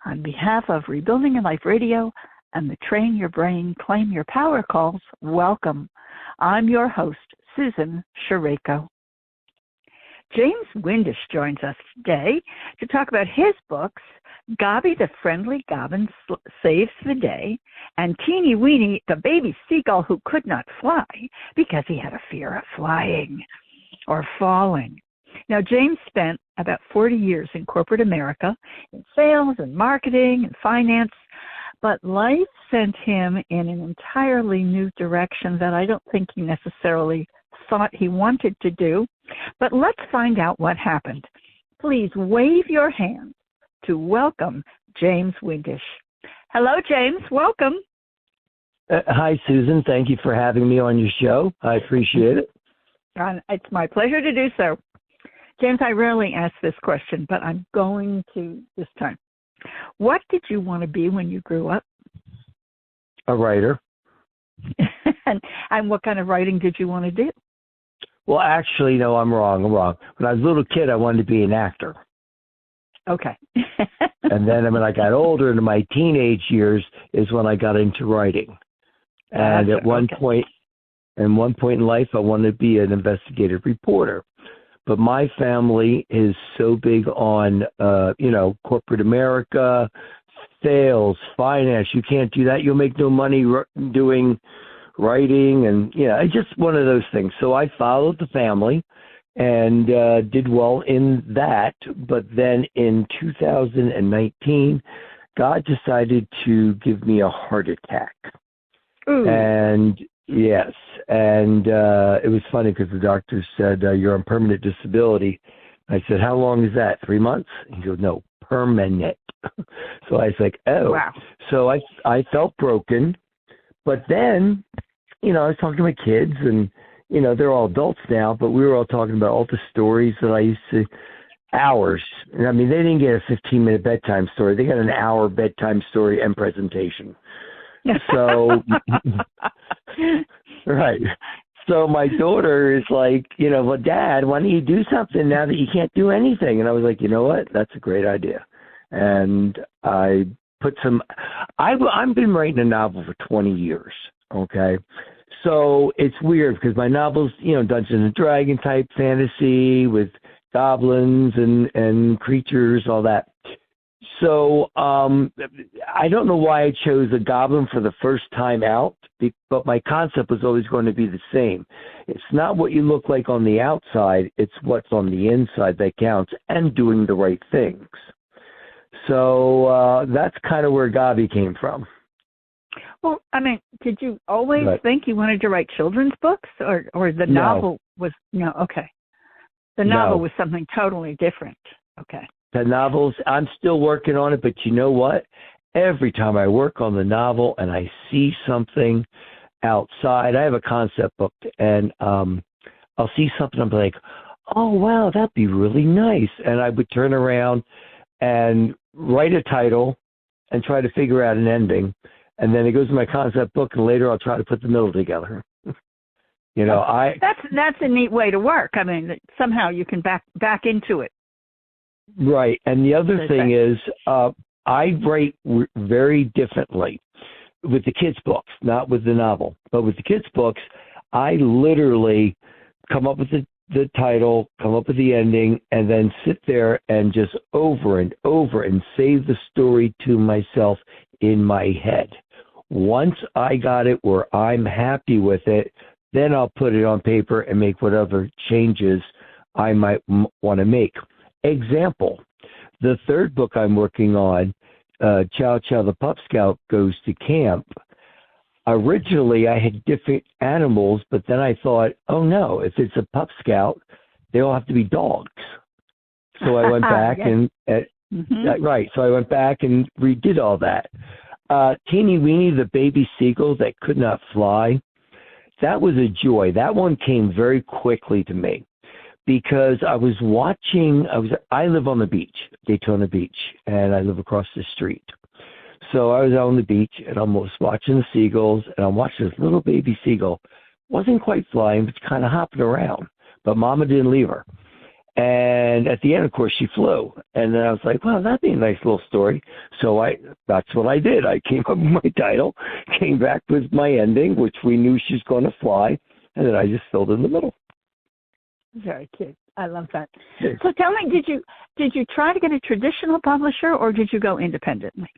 On behalf of Rebuilding Your Life Radio and the Train Your Brain, Claim Your Power calls, welcome. I'm your host, Susan Sherayko. James Windisch joins us today to talk about his books, Gobby the Friendly Goblin Saves the Day, and Teeny Weeny, the baby seagull who could not fly because he had a fear of flying or falling. Now, James spent about 40 years in corporate America in sales and marketing and finance, but life sent him in an entirely new direction that I don't think he necessarily thought he wanted to do. But let's find out what happened. Please wave your hand to welcome James Windisch. Hello, James. Welcome. Hi, Susan. Thank you for having me on your show. I appreciate it. It's my pleasure to do so. James, I rarely ask this question, but I'm going to this time. What did you want to be when you grew up? A writer. And what kind of writing did you want to do? Well, actually, no, I'm wrong. When I was a little kid, I wanted to be an actor. Okay. And then when I got older, into my teenage years, is when I got into writing. And at one point in life, I wanted to be an investigative reporter. But my family is so big on, corporate America, sales, finance. You can't do that. You'll make no money doing writing. And, it's just one of those things. So I followed the family and did well in that. But then in 2019, God decided to give me a heart attack. Ooh. And yes, and it was funny because the doctor said, you're on permanent disability. I said, how long is that, 3 months? He goes, no, permanent. So I was like, oh. Wow. So I felt broken. But then, I was talking to my kids, and, they're all adults now, but we were all talking about all the stories that I used to, hours. I mean, they didn't get a 15-minute bedtime story. They got an hour bedtime story and presentation. So, right. So my daughter is like, well, Dad, why don't you do something now that you can't do anything? And I was like, you know what? That's a great idea. And I put I've been writing a novel for 20 years. Okay. So it's weird because my novels, Dungeons and Dragon type fantasy with goblins and creatures, all that. So I don't know why I chose a goblin for the first time out, but my concept was always going to be the same. It's not what you look like on the outside, it's what's on the inside that counts, and doing the right things. So that's kind of where Gobby came from. Well, I mean, did you always think you wanted to write children's books, or the novel was, no, okay. The novel was something totally different. Okay. The novels, I'm still working on it, but you know what? Every time I work on the novel and I see something outside, I have a concept book, and I'll see something, I'm like, oh, wow, that'd be really nice. And I would turn around and write a title and try to figure out an ending. And then it goes to my concept book, and later I'll try to put the middle together. That's a neat way to work. I mean, somehow you can back into it. Right. And the other thing is I write very differently with the kids' books, not with the novel. But with the kids' books, I literally come up with the title, come up with the ending, and then sit there and just over and over and say the story to myself in my head. Once I got it where I'm happy with it, then I'll put it on paper and make whatever changes I might want to make. Example, the third book I'm working on, Chow Chow the Pup Scout Goes to Camp. Originally, I had different animals, but then I thought, oh no, if it's a Pup Scout, they all have to be dogs. So I went back So I went back and redid all that. Teeny Weeny, the baby seagull that could not fly, that was a joy. That one came very quickly to me because I was watching, I live on the beach, Daytona Beach, and I live across the street. So I was out on the beach and I was watching the seagulls, and I'm watching this little baby seagull. Wasn't quite flying, but kind of hopping around. But Mama didn't leave her. And at the end, of course, she flew. And then I was like, well, that'd be a nice little story. So that's what I did. I came up with my title, came back with my ending, which we knew she's going to fly, and then I just filled in the middle. Very cute. I love that. So tell me, did you try to get a traditional publisher, or did you go independently?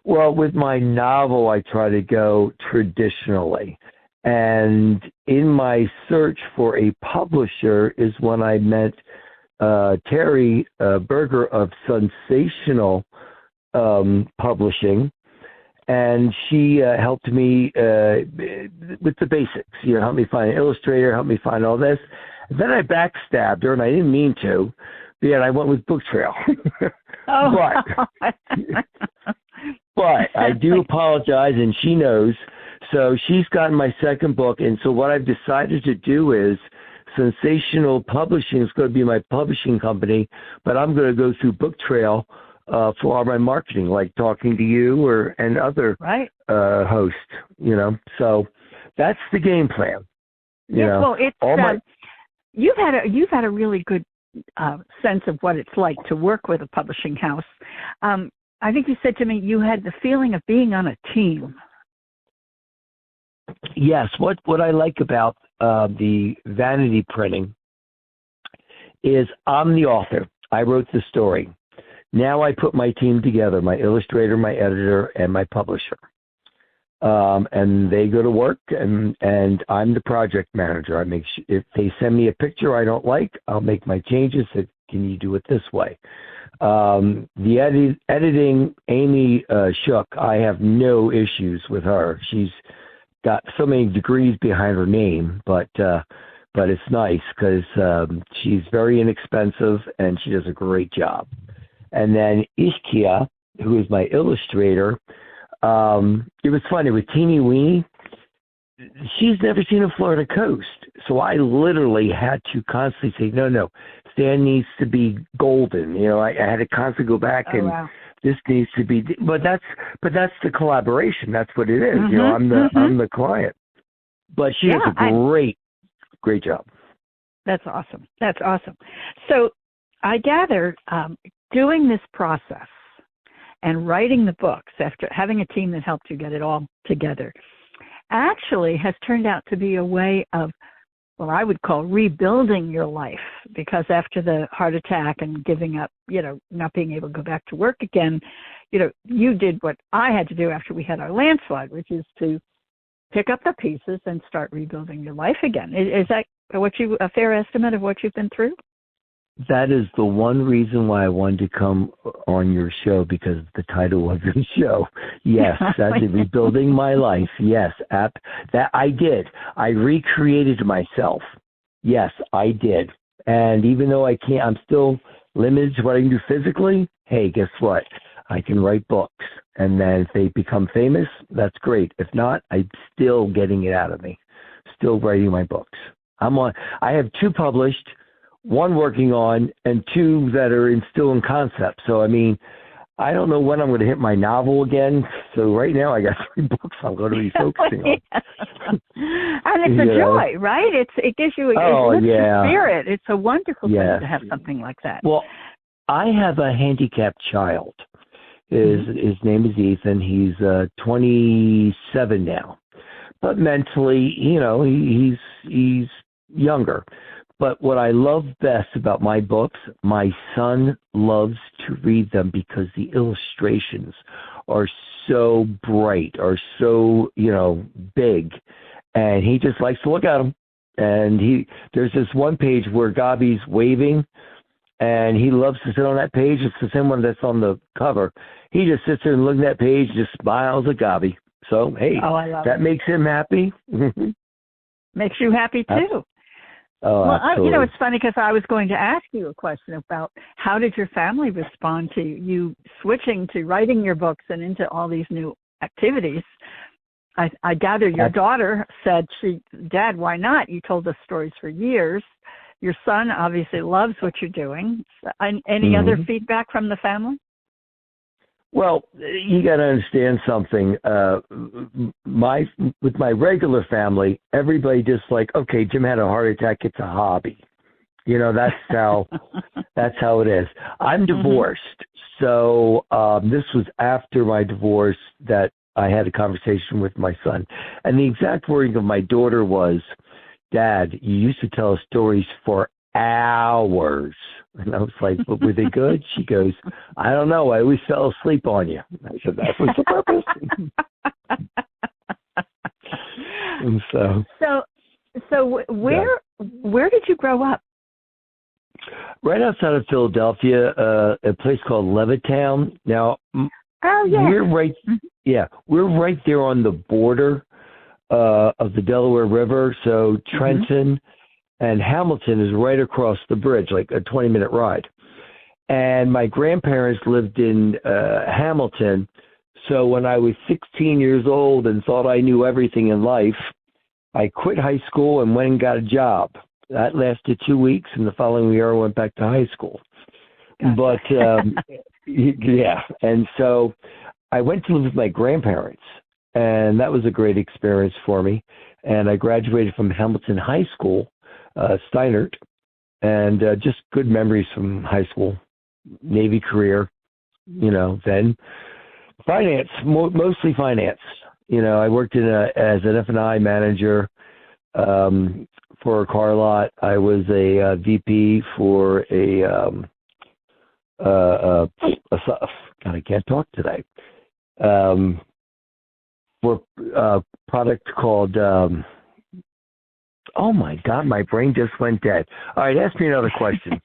Well, with my novel, I try to go traditionally. And in my search for a publisher is when I met Terry Berger of Sensational Publishing, and she helped me with the basics. Helped me find an illustrator, helped me find all this. And then I backstabbed her, and I didn't mean to. But yet I went with Book Trail. But I do apologize, and she knows. So she's gotten my second book, and so what I've decided to do is Sensational Publishing is going to be my publishing company, but I'm going to go through Book Trail for all my marketing, like talking to you and other hosts, So that's the game plan. Well, it's you've had a really good sense of what it's like to work with a publishing house. I think you said to me you had the feeling of being on a team. Yes, what I like about the vanity printing is I'm the author. I wrote the story. Now I put my team together, my illustrator, my editor, and my publisher. And they go to work, and I'm the project manager. If they send me a picture I don't like, I'll make my changes. Say, can you do it this way? The editing, Amy Shook, I have no issues with her. She's got so many degrees behind her name, but it's nice because she's very inexpensive and she does a great job. And then Ishkia, who is my illustrator, it was funny with Teeny Weeny. She's never seen a Florida coast, so I literally had to constantly say, no, sand needs to be golden. I had to constantly go back this needs to be, but that's the collaboration. That's what it is. Mm-hmm, I'm the client, but she does a great job. That's awesome. So I gather doing this process and writing the books after having a team that helped you get it all together actually has turned out to be a way of, well, I would call rebuilding your life, because after the heart attack and giving up, not being able to go back to work again, you did what I had to do after we had our landslide, which is to pick up the pieces and start rebuilding your life again. Is that a fair estimate of what you've been through? That is the one reason why I wanted to come on your show, because the title of your show. Yes, that's rebuilding my life. Yes, that I did. I recreated myself. Yes, I did. And even though I'm still limited to what I can do physically. Hey, guess what? I can write books. And then if they become famous, that's great. If not, I'm still getting it out of me. Still writing my books. I have 2 published, 1 working on, and 2 that are still in concept. So, I don't know when I'm going to hit my novel again. So right now I got 3 books I'm going to be focusing on. And it's a joy, right? It gives you your spirit. It's a wonderful thing to have something like that. Well, I have a handicapped child. His name is Ethan. He's 27 now. But mentally, he's younger. But what I love best about my books, my son loves to read them because the illustrations are so bright, are so, big. And he just likes to look at them. And there's this one page where Gabi's waving, and he loves to sit on that page. It's the same one that's on the cover. He just sits there and looks at that page, just smiles at Gabi. So, hey, that makes him happy. Makes you happy, too. Oh, well, it's funny because I was going to ask you a question about how did your family respond to you switching to writing your books and into all these new activities. I gather your daughter said, Dad, why not? You told us stories for years. Your son obviously loves what you're doing. Any other feedback from the family? Well, you got to understand something. With my regular family, everybody just like, okay, Jim had a heart attack. It's a hobby. that's how it is. I'm divorced. So this was after my divorce that I had a conversation with my son. And the exact wording of my daughter was, Dad, you used to tell us stories for hours. And I was like, but were they good? She goes, I don't know. I always fell asleep on you. I said, that was the purpose. And so where did you grow up? Right outside of Philadelphia, a place called Levittown. Now, we're right there on the border of the Delaware River. So Trenton and Hamilton is right across the bridge, like a 20-minute ride. And my grandparents lived in Hamilton. So when I was 16 years old and thought I knew everything in life, I quit high school and went and got a job. That lasted 2 weeks, and the following year I went back to high school. Gotcha. But, yeah. And so I went to live with my grandparents, and that was a great experience for me. And I graduated from Hamilton High School, Steinert, and just good memories from high school, Navy career, then finance, mostly finance. I worked as an F&I manager for a car lot. I was a VP for God, I can't talk today. For a product called, oh my God, my brain just went dead. All right, ask me another question.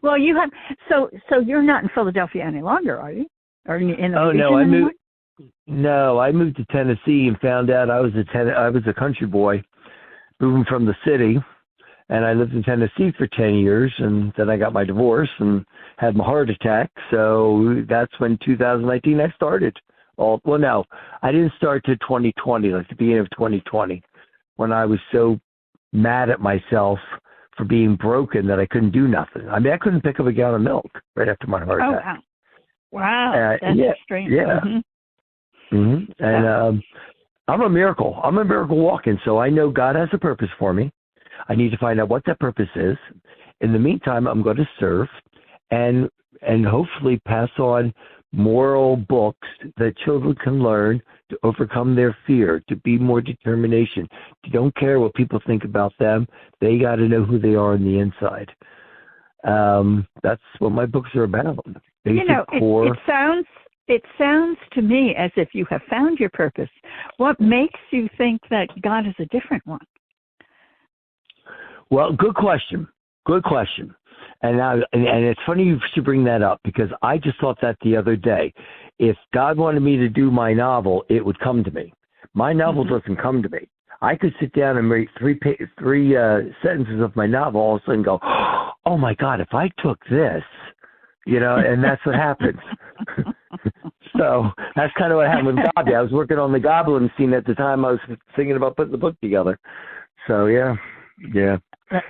Well, you have, so you're not in Philadelphia any longer, are you? Are you in the region no, anymore? I moved to Tennessee and found out I was a country boy moving from the city, and I lived in Tennessee for 10 years, and then I got my divorce and had my heart attack. So that's when 2019 I started. No, I didn't start to 2020, like the beginning of 2020, when I was so mad at myself for being broken that I couldn't do nothing. I mean, I couldn't pick up a gallon of milk right after my heart attack. Wow. That's extreme. Yeah. And I'm a miracle. I'm a miracle walking. So I know God has a purpose for me. I need to find out what that purpose is. In the meantime, I'm going to serve and hopefully pass on moral books that children can learn to overcome their fear, to be more determination. They don't care what people think about them. They got to know who they are on the inside. That's what my books are about. It sounds to me as if you have found your purpose. What makes you think that God is a different one? Well, good question. And it's funny you should bring that up, because I just thought that the other day. If God wanted me to do my novel, it would come to me. My novel doesn't come to me. I could sit down and write three sentences of my novel, all of a sudden go, oh my God, if I took this, and that's what happens. So that's kind of what happened with Goblin. I was working on the Goblin scene at the time I was thinking about putting the book together. So yeah,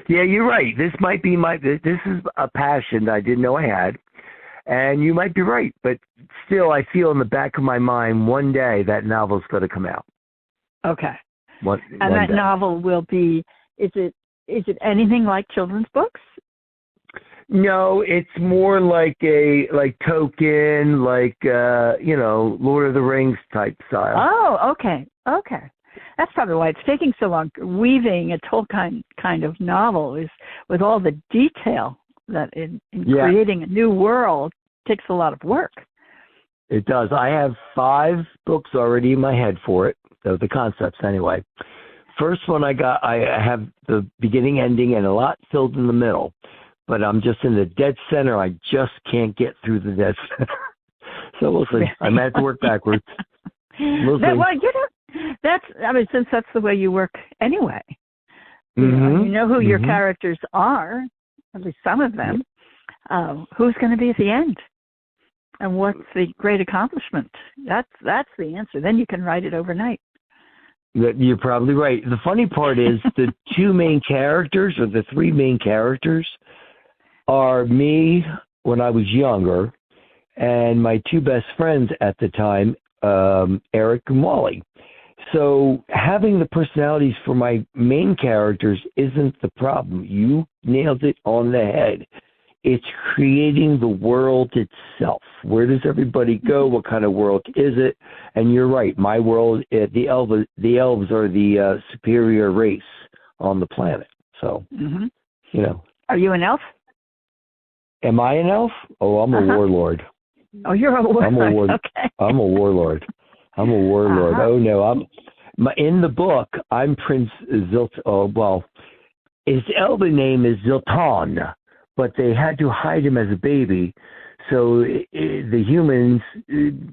you're right. This might be this is a passion that I didn't know I had, and you might be right. But still, I feel in the back of my mind one day that novel's going to come out. Okay. One that day. Novel will be. Is it anything like children's books? No, it's more like Tolkien, Lord of the Rings type style. Oh, okay. That's probably why it's taking so long. Weaving a Tolkien kind of novel is with all the detail that in creating a new world takes a lot of work. It does. I have 5 books already in my head for it, the concepts anyway. First one I have the beginning, ending, and a lot filled in the middle. But I'm just in the dead center. I just can't get through the dead center. So we'll see. I might have to work backwards. We'll see. Since that's the way you work anyway. You know who your characters are, at least some of them. Who's going to be at the end? And what's the great accomplishment? That's the answer. Then you can write it overnight. You're probably right. The funny part is the 2 main characters, or the 3 main characters, are me when I was younger and my 2 best friends at the time, Eric and Wally. So having the personalities for my main characters isn't the problem. You nailed it on the head. It's creating the world itself. Where does everybody go? What kind of world is it? And you're right. My world, the elves are the superior race on the planet. So, you know. Are you an elf? Am I an elf? Oh, I'm a warlord. Oh, you're a warlord. Okay. I'm a warlord. Oh no, in the book. I'm Prince Zilt. Oh well, his elven name is Ziltan, but they had to hide him as a baby, so the humans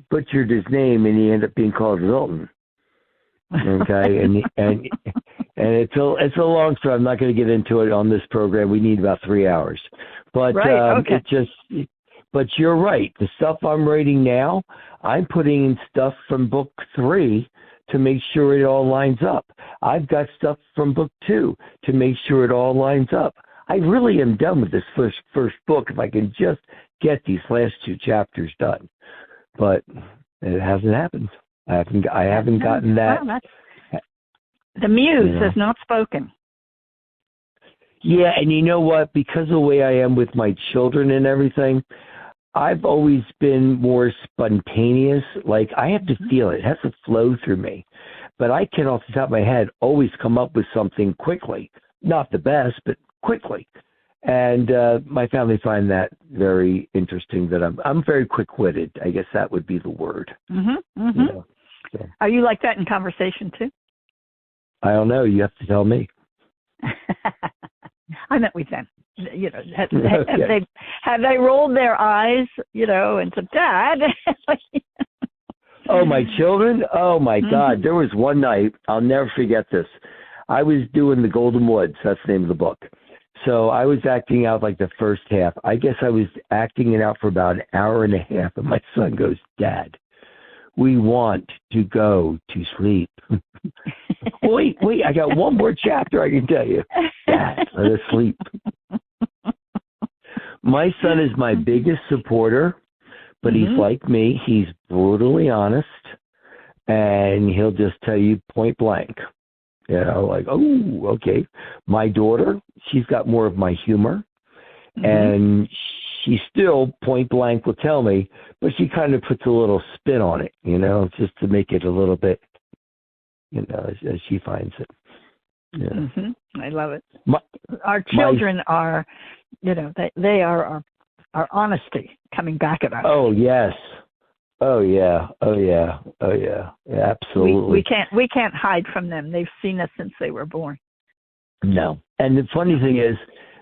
butchered his name, and he ended up being called Zilton. Okay, and it's a long story. I'm not going to get into it on this program. We need about 3 hours, but okay. But you're right. The stuff I'm writing now, I'm putting in stuff from book 3 to make sure it all lines up. I've got stuff from book 2 to make sure it all lines up. I really am done with this first book if I can just get these last 2 chapters done. But it hasn't happened. I haven't gotten that. Well, the muse has not spoken. Yeah, and you know what? Because of the way I am with my children and everything, I've always been more spontaneous. Like, I have to feel it. It has to flow through me. But I can, off the top of my head, always come up with something quickly. Not the best, but quickly. And my family find that very interesting, that I'm very quick-witted. I guess that would be the word. You know, so. Are you like that in conversation, too? I don't know. You have to tell me. I met with them. You know, have they rolled their eyes, you know, and said, "Dad"? Oh, my children? Oh, my God. There was one night, I'll never forget this. I was doing The Golden Woods. That's the name of the book. So I was acting out like the first half. I guess I was acting it out for about an hour and a half, and my son goes, "Dad, we want to go to sleep." Wait, I got one more chapter I can tell you. Dad, let us sleep. My son is my biggest supporter, but he's like me. He's brutally honest, and he'll just tell you point blank. You know, like, oh, okay. My daughter, she's got more of my humor, and she still point blank will tell me, but she kind of puts a little spin on it, you know, just to make it a little bit, you know, as she finds it. Yeah. I love it. Our children are, you know, they are our honesty coming back at us. Oh, yes. Oh, yeah. Yeah, absolutely. We can't hide from them. They've seen us since they were born. No. And the funny thing is,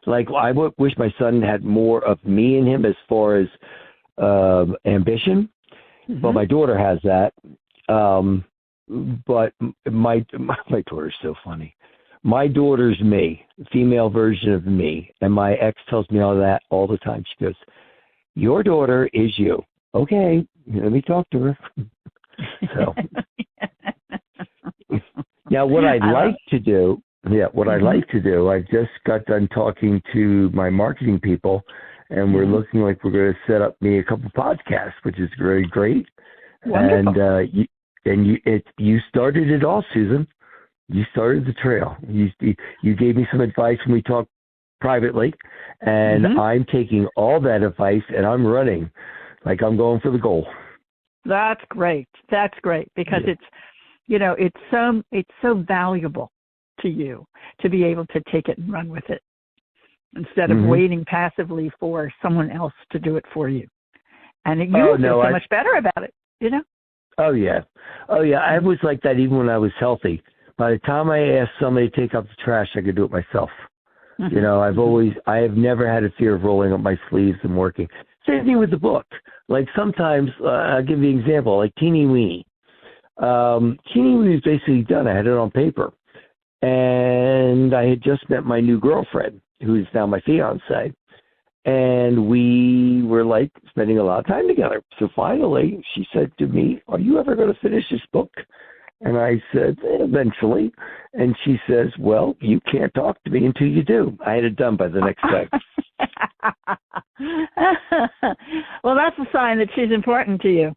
like, I wish my son had more of me in him as far as ambition, but my daughter has that. But my daughter's so funny. My daughter's me, female version of me, and my ex tells me all that all the time. She goes, "Your daughter is you." Okay, let me talk to her. So now, what I'd like to do, I just got done talking to my marketing people, and we're looking like we're going to set up me a couple podcasts, which is very great. Wonderful. And you started it all, Susan. You started the trail. You gave me some advice when we talked privately, and I'm taking all that advice and I'm running like I'm going for the goal. That's great. That's great, because it's, you know, it's so valuable to you to be able to take it and run with it instead of waiting passively for someone else to do it for you. And you feel so much better about it, you know? Oh, yeah. I was like that even when I was healthy. By the time I asked somebody to take out the trash, I could do it myself. You know, I have never had a fear of rolling up my sleeves and working. Same thing with the book. Like sometimes, I'll give you an example, like Teeny Weeny. Teeny Weeny was basically done. I had it on paper. And I had just met my new girlfriend, who is now my fiance. And we were like spending a lot of time together. So finally, she said to me, "Are you ever going to finish this book?" And I said, "Eventually." And she says, "Well, you can't talk to me until you do." I had it done by the next day. Well, that's a sign that she's important to you.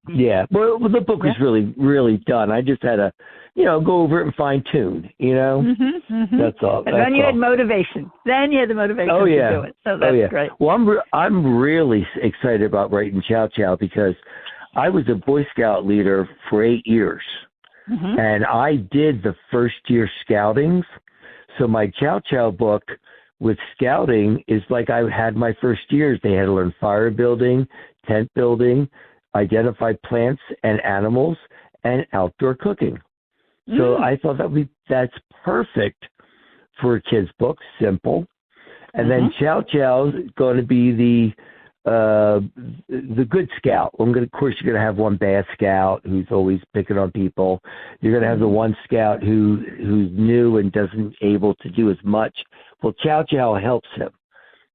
Yeah. Well, the book was really, really done. I just had to, go over it and fine tune, That's all. And then you had motivation. Then you had the motivation to do it. So that's great. Well, I'm really excited about writing Chow Chow because I was a Boy Scout leader for 8 years. And I did the first year scoutings. So my Chow Chow book with scouting is like I had my first years. They had to learn fire building, tent building, identify plants and animals, and outdoor cooking. So I thought that's perfect for a kid's book, simple. And then Chow Chow is going to be the good scout. Of course, you're going to have one bad scout who's always picking on people. You're going to have the one scout who's new and doesn't able to do as much. Well, Chow Chow helps him.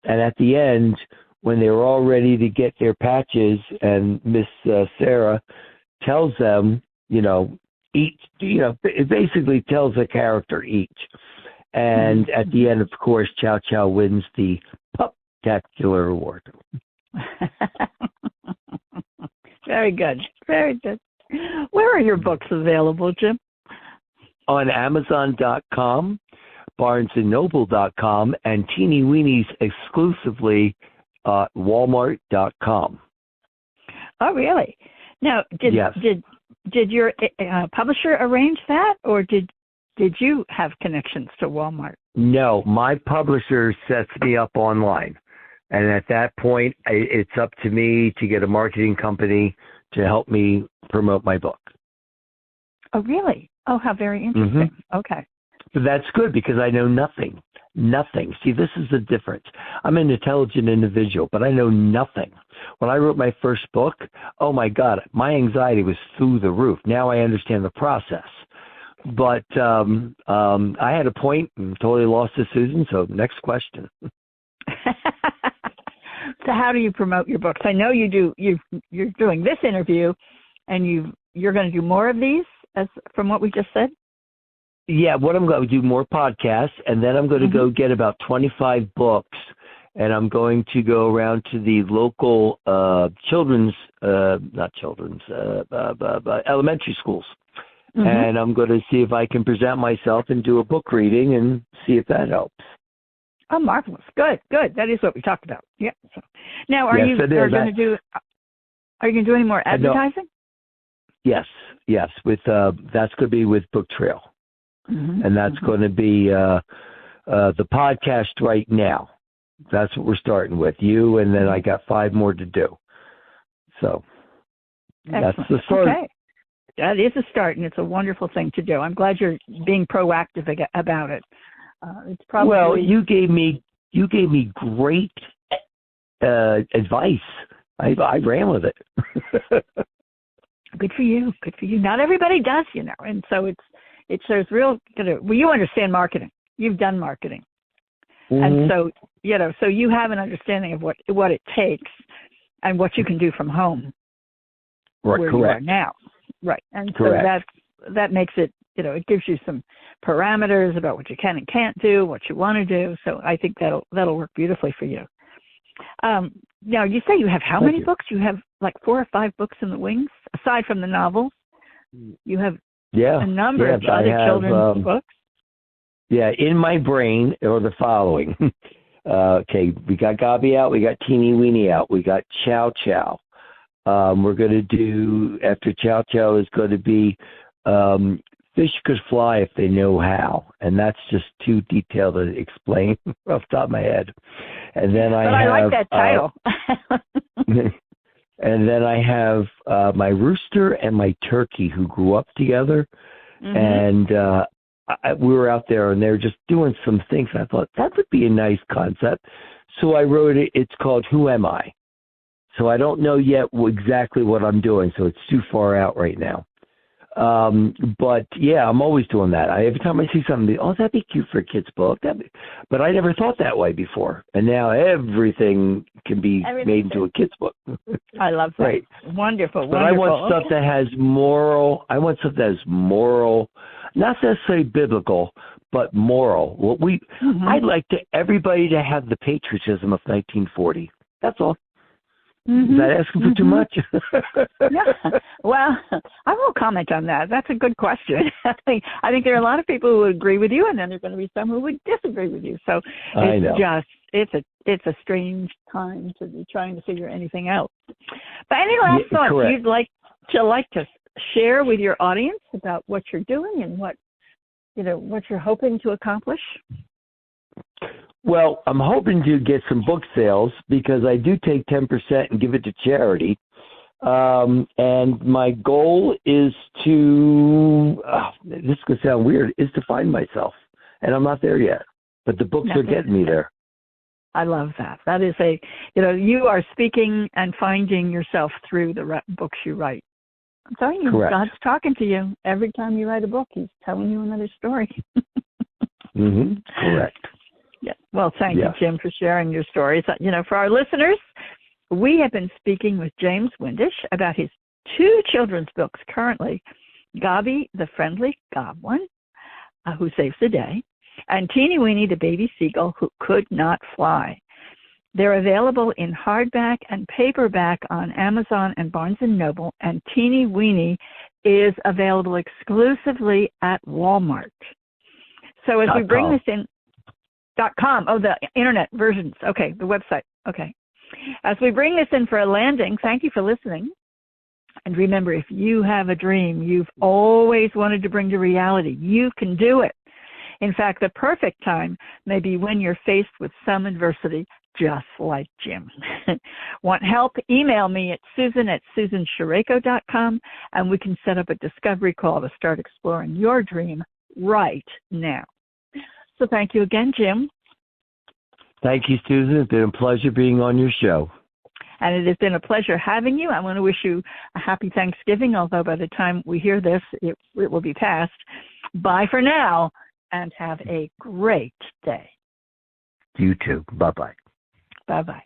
And at the end, when they were all ready to get their patches, and Miss Sarah tells them, each, it basically tells a character each. And at the end, of course, Chow Chow wins the Pup-tacular award. Very good. Very good. Where are your books available, Jim? On Amazon.com, BarnesandNoble.com, and Teeny Weenies exclusively at Walmart.com. Oh, really? Now, did your publisher arrange that, or did you have connections to Walmart? No, my publisher sets me up online. And at that point, it's up to me to get a marketing company to help me promote my book. Oh, really? Oh, how very interesting. Okay. But that's good because I know nothing. Nothing. See, this is the difference. I'm an intelligent individual, but I know nothing. When I wrote my first book, oh my God, my anxiety was through the roof. Now I understand the process. But I had a point and totally lost to Susan, so next question. So how do you promote your books? I know you do. You're doing this interview, and you're going to do more of these, as from what we just said. Yeah, what I'm going to do more podcasts, and then I'm going to go get about 25 books, and I'm going to go around to the local elementary schools, and I'm going to see if I can present myself and do a book reading and see if that helps. Oh, marvelous! Good. That is what we talked about. Yeah. So, now, are you going to do any more advertising? Yes. With that's going to be with Book Trail, and that's going to be the podcast right now. That's what we're starting with. You, and then I got 5 more to do. So that's the start. Okay. That is a start, and it's a wonderful thing to do. I'm glad you're being proactive about it. It's probably you gave me great advice. I ran with it. Good for you. Not everybody does, and so it shows real. Well, you understand marketing. You've done marketing, and so so you have an understanding of what it takes and what you can do from home, right, where correct. you are now, right? And correct. So that makes it. It gives you some parameters about what you can and can't do, what you want to do. So I think that'll work beautifully for you. Now, you say you have how many books? You have like 4 or 5 books in the wings, aside from the novels. You have a number of other children's books. Yeah, in my brain are the following. Okay, we got Gabi out, we got Teeny Weenie out, we got Chow Chow. We're going to do, after Chow Chow is going to be Fish Could Fly If They Know How, and that's just too detailed to explain off the top of my head. And then I like that title. And then I have my rooster and my turkey who grew up together, and we were out there, and they were just doing some things. I thought that would be a nice concept, so I wrote it. It's called Who Am I? So I don't know yet exactly what I'm doing, so it's too far out right now. But yeah, I'm always doing that. Every time I see something, that'd be cute for a kid's book. But I never thought that way before. And now everything can be made into a kid's book. I love that. Right. Wonderful. But I want stuff that has moral. I want stuff that is moral, not necessarily biblical, but moral. I'd like everybody to have the patriotism of 1940. That's all. Is that asking for too much? Yeah. Well, I won't comment on that. That's a good question. I think there are a lot of people who would agree with you, and then there are going to be some who would disagree with you. So it's a strange time to be trying to figure anything out. But any last thoughts correct. you'd like to share with your audience about what you're doing and what you're hoping to accomplish? Well, I'm hoping to get some book sales because I do take 10% and give it to charity. And my goal is to, this is going to sound weird, is to find myself. And I'm not there yet, but the books are getting me there. I love that. That is you are speaking and finding yourself through the books you write. I'm telling you, correct. God's talking to you. Every time you write a book, he's telling you another story. Correct. Yeah. Well, thank you, Jim, for sharing your stories. For our listeners, we have been speaking with James Windisch about his 2 children's books currently, Gobby, the Friendly Goblin, who saves the day, and Teeny Weeny, the Baby Seagull Who Could Not Fly. They're available in hardback and paperback on Amazon and Barnes & Noble, and Teeny Weeny is available exclusively at Walmart. So as we bring this in, .com, the internet versions, okay, the website, okay. As we bring this in for a landing, thank you for listening. And remember, if you have a dream you've always wanted to bring to reality, you can do it. In fact, the perfect time may be when you're faced with some adversity, just like Jim. Want help? Email me at susan@susansherayko.com, and we can set up a discovery call to start exploring your dream right now. So thank you again, Jim. Thank you, Susan. It's been a pleasure being on your show. And it has been a pleasure having you. I want to wish you a happy Thanksgiving, although by the time we hear this, it will be past. Bye for now, and have a great day. You too. Bye-bye. Bye-bye.